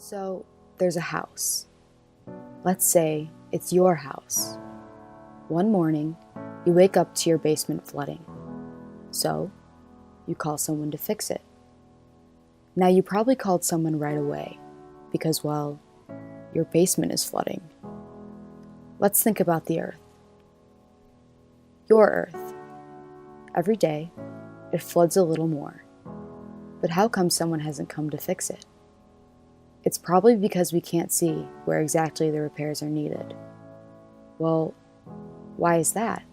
So, there's a house. Let's say it's your house. One morning, you wake up to your basement flooding. So, you call someone to fix it. Now, you probably called someone right away because, well, your basement is flooding. Let's think about the Earth. Your Earth. Every day, it floods a little more. But how come someone hasn't come to fix it? It's probably because we can't see where exactly the repairs are needed. Well, why is that?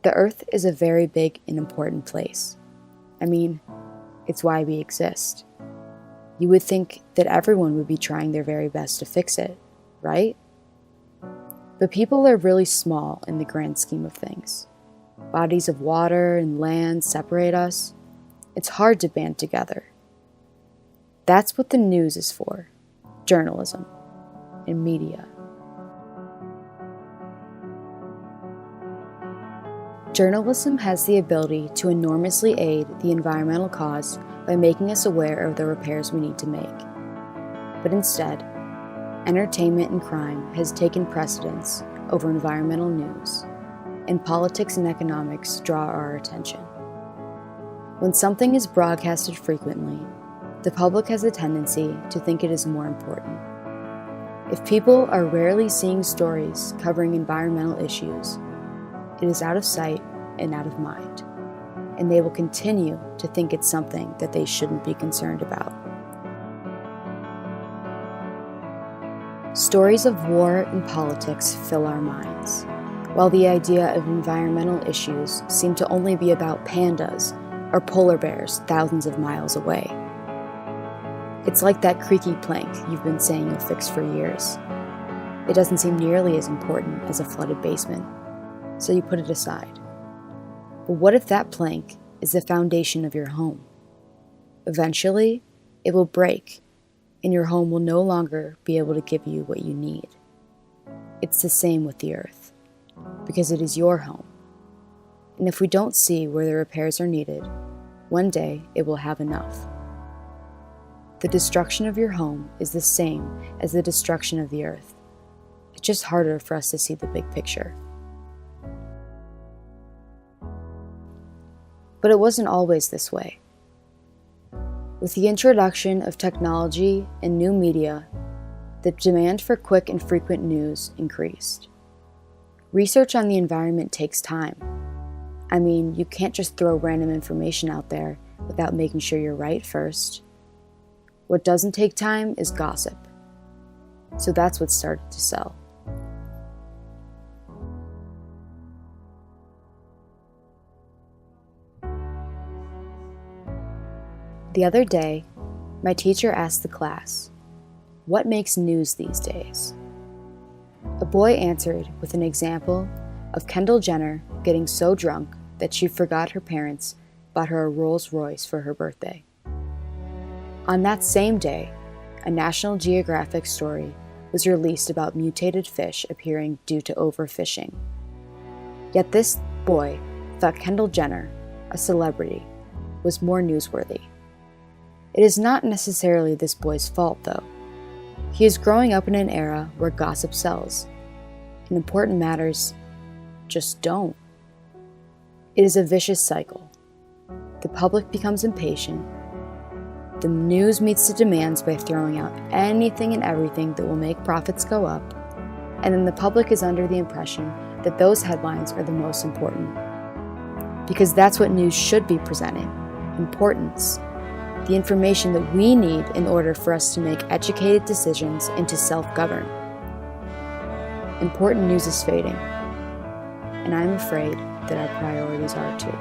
The Earth is a very big and important place. I mean, it's why we exist. You would think that everyone would be trying their very best to fix it, right? But people are really small in the grand scheme of things. Bodies of water and land separate us. It's hard to band together. That's what the news is for: journalism and media. Journalism has the ability to enormously aid the environmental cause by making us aware of the repairs we need to make. But instead, entertainment and crime has taken precedence over environmental news, and politics and economics draw our attention. When something is broadcasted frequently, the public has a tendency to think it is more important. If people are rarely seeing stories covering environmental issues, it is out of sight and out of mind, and they will continue to think it's something that they shouldn't be concerned about. Stories of war and politics fill our minds, while the idea of environmental issues seem to only be about pandas or polar bears thousands of miles away. It's like that creaky plank you've been saying you'll fix for years. It doesn't seem nearly as important as a flooded basement, so you put it aside. But what if that plank is the foundation of your home? Eventually, it will break, and your home will no longer be able to give you what you need. It's the same with the Earth, because it is your home. And if we don't see where the repairs are needed, one day it will have enough. The destruction of your home is the same as the destruction of the Earth. It's just harder for us to see the big picture. But it wasn't always this way. With the introduction of technology and new media, the demand for quick and frequent news increased. Research on the environment takes time. I mean, you can't just throw random information out there without making sure you're right first. What doesn't take time is gossip. So that's what started to sell. The other day, my teacher asked the class, "What makes news these days?" A boy answered with an example of Kendall Jenner getting so drunk that she forgot her parents bought her a Rolls Royce for her birthday. On that same day, a National Geographic story was released about mutated fish appearing due to overfishing. Yet this boy thought Kendall Jenner, a celebrity, was more newsworthy. It is not necessarily this boy's fault, though. He is growing up in an era where gossip sells, and important matters just don't. It is a vicious cycle. The public becomes impatient. The news meets the demands by throwing out anything and everything that will make profits go up, and then the public is under the impression that those headlines are the most important. Because that's what news should be presenting: importance. The information that we need in order for us to make educated decisions and to self-govern. Important news is fading, and I'm afraid that our priorities are too.